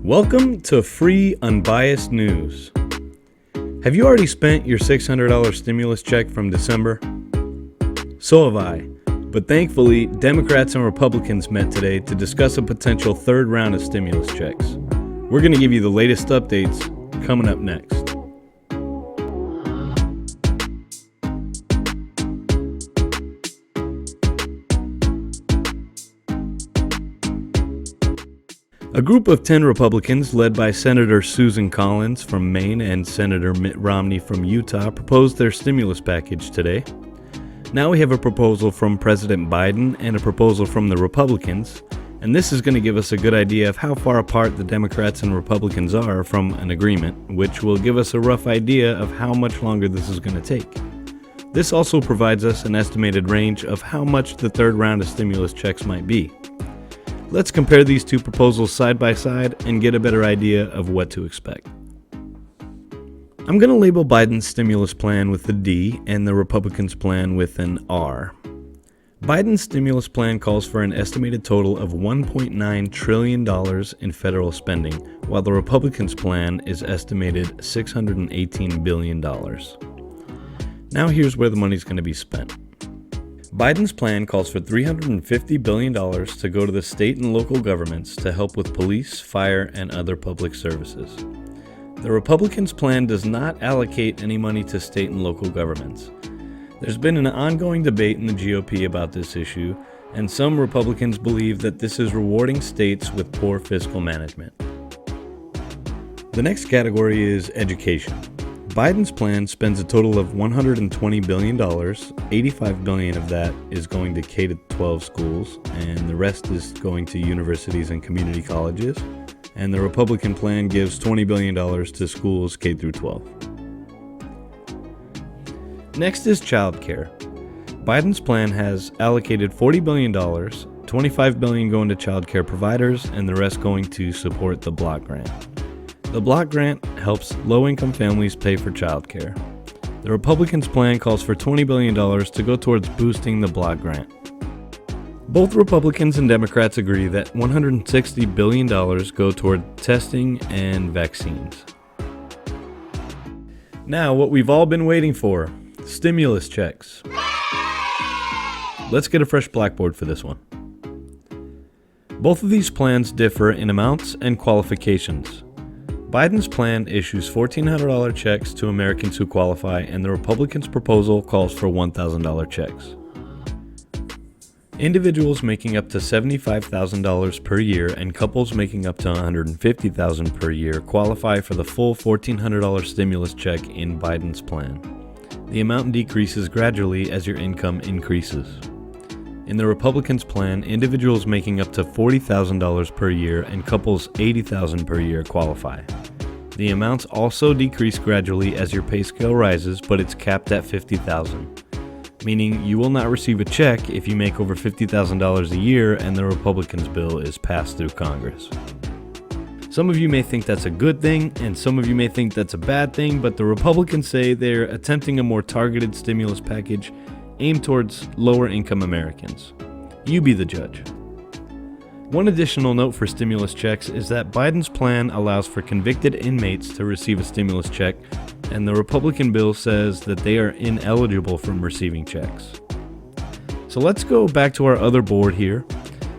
Welcome to Free Unbiased News. Have you already spent your $600 stimulus check from December? So have I, but thankfully, Democrats and Republicans met today to discuss a potential third round of stimulus checks. We're going to give you the latest updates coming up next. A group of 10 Republicans, led by Senator Susan Collins from Maine and Senator Mitt Romney from Utah, proposed their stimulus package today. Now we have a proposal from President Biden and a proposal from the Republicans, and this is going to give us a good idea of how far apart the Democrats and Republicans are from an agreement, which will give us a rough idea of how much longer this is going to take. This also provides us an estimated range of how much the third round of stimulus checks might be. Let's compare these two proposals side by side and get a better idea of what to expect. I'm going to label Biden's stimulus plan with a D and the Republicans' plan with an R. Biden's stimulus plan calls for an estimated total of $1.9 trillion in federal spending, while the Republicans' plan is estimated $618 billion. Now here's where the money's going to be spent. Biden's plan calls for $350 billion to go to the state and local governments to help with police, fire, and other public services. The Republicans' plan does not allocate any money to state and local governments. There's been an ongoing debate in the GOP about this issue, and some Republicans believe that this is rewarding states with poor fiscal management. The next category is education. Biden's plan spends a total of $120 billion. $85 billion of that is going to K-12 schools, and the rest is going to universities and community colleges. And the Republican plan gives $20 billion to schools K-12. Next is child care. Biden's plan has allocated $40 billion, $25 billion going to child care providers, and the rest going to support the block grant. The block grant helps low-income families pay for child care. The Republicans' plan calls for $20 billion to go towards boosting the block grant. Both Republicans and Democrats agree that $160 billion go toward testing and vaccines. Now, what we've all been waiting for, stimulus checks. Let's get a fresh blackboard for this one. Both of these plans differ in amounts and qualifications. Biden's plan issues $1,400 checks to Americans who qualify, and the Republicans' proposal calls for $1,000 checks. Individuals making up to $75,000 per year and couples making up to $150,000 per year qualify for the full $1,400 stimulus check in Biden's plan. The amount decreases gradually as your income increases. In the Republicans' plan, individuals making up to $40,000 per year and couples $80,000 per year qualify. The amounts also decrease gradually as your pay scale rises, but it's capped at $50,000, meaning you will not receive a check if you make over $50,000 a year and the Republicans' bill is passed through Congress. Some of you may think that's a good thing, and some of you may think that's a bad thing, but the Republicans say they're attempting a more targeted stimulus package aimed towards lower-income Americans. You be the judge. One additional note for stimulus checks is that Biden's plan allows for convicted inmates to receive a stimulus check, and the Republican bill says that they are ineligible from receiving checks. So let's go back to our other board here,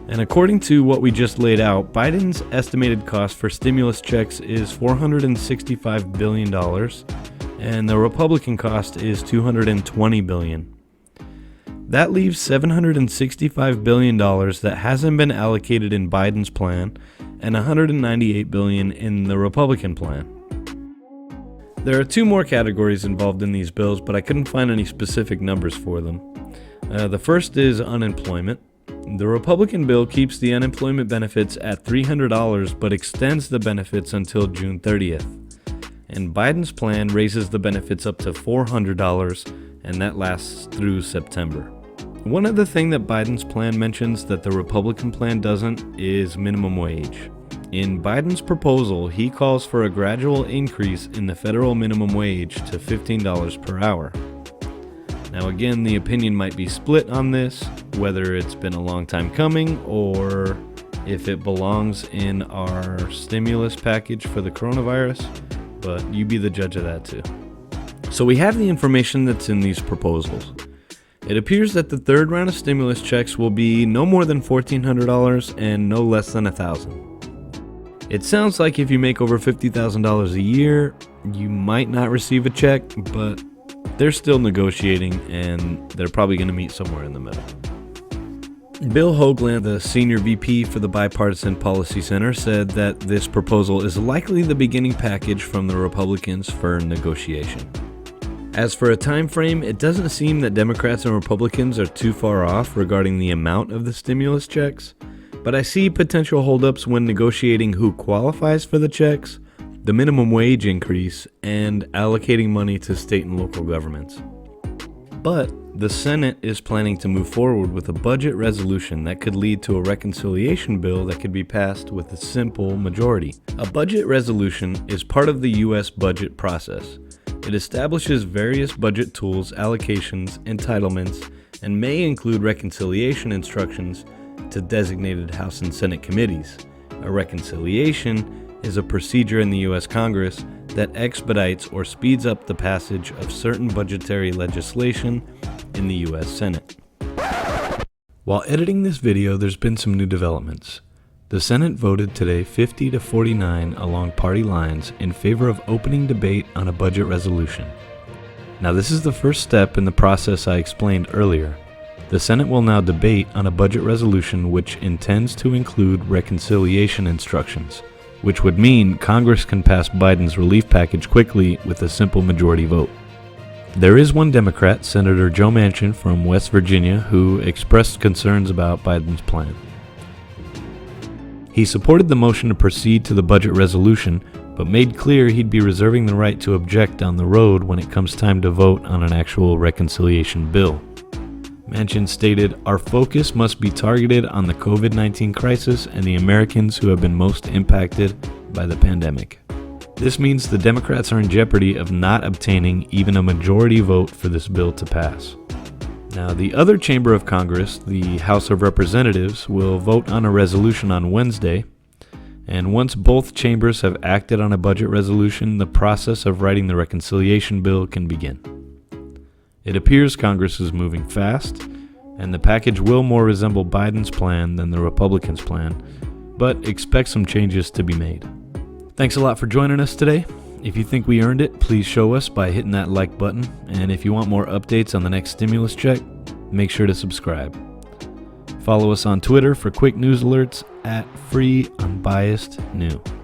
and according to what we just laid out, Biden's estimated cost for stimulus checks is $465 billion, and the Republican cost is $220 billion. That leaves $765 billion that hasn't been allocated in Biden's plan and $198 billion in the Republican plan. There are two more categories involved in these bills, but I couldn't find any specific numbers for them. The first is unemployment. The Republican bill keeps the unemployment benefits at $300 but extends the benefits until June 30th. And Biden's plan raises the benefits up to $400, and that lasts through September. One other thing that Biden's plan mentions that the Republican plan doesn't is minimum wage. In Biden's proposal, he calls for a gradual increase in the federal minimum wage to $15 per hour. Now again, the opinion might be split on this, whether it's been a long time coming or if it belongs in our stimulus package for the coronavirus, but you be the judge of that too. So we have the information that's in these proposals. It appears that the third round of stimulus checks will be no more than $1,400 and no less than $1,000. It sounds like if you make over $50,000 a year, you might not receive a check, but they're still negotiating and they're probably going to meet somewhere in the middle. Bill Hoagland, the senior VP for the Bipartisan Policy Center, said that this proposal is likely the beginning package from the Republicans for negotiation. As for a time frame, it doesn't seem that Democrats and Republicans are too far off regarding the amount of the stimulus checks, but I see potential holdups when negotiating who qualifies for the checks, the minimum wage increase, and allocating money to state and local governments. But the Senate is planning to move forward with a budget resolution that could lead to a reconciliation bill that could be passed with a simple majority. A budget resolution is part of the U.S. budget process. It establishes various budget tools, allocations, entitlements, and may include reconciliation instructions to designated House and Senate committees. A reconciliation is a procedure in the U.S. Congress that expedites or speeds up the passage of certain budgetary legislation in the U.S. Senate. While editing this video, there's been some new developments. The Senate voted today 50 to 49 along party lines in favor of opening debate on a budget resolution. Now, this is the first step in the process I explained earlier. The Senate will now debate on a budget resolution which intends to include reconciliation instructions, which would mean Congress can pass Biden's relief package quickly with a simple majority vote. There is one Democrat, Senator Joe Manchin from West Virginia, who expressed concerns about Biden's plan. He supported the motion to proceed to the budget resolution, but made clear he'd be reserving the right to object down the road when it comes time to vote on an actual reconciliation bill. Manchin stated, "Our focus must be targeted on the COVID-19 crisis and the Americans who have been most impacted by the pandemic." This means the Democrats are in jeopardy of not obtaining even a majority vote for this bill to pass. Now, the other chamber of Congress, the House of Representatives, will vote on a resolution on Wednesday, and once both chambers have acted on a budget resolution, the process of writing the reconciliation bill can begin. It appears Congress is moving fast, and the package will more resemble Biden's plan than the Republicans' plan, but expect some changes to be made. Thanks a lot for joining us today. If you think we earned it, please show us by hitting that like button, and if you want more updates on the next stimulus check, make sure to subscribe. Follow us on Twitter for quick news alerts at @FreeUnbiasedNew.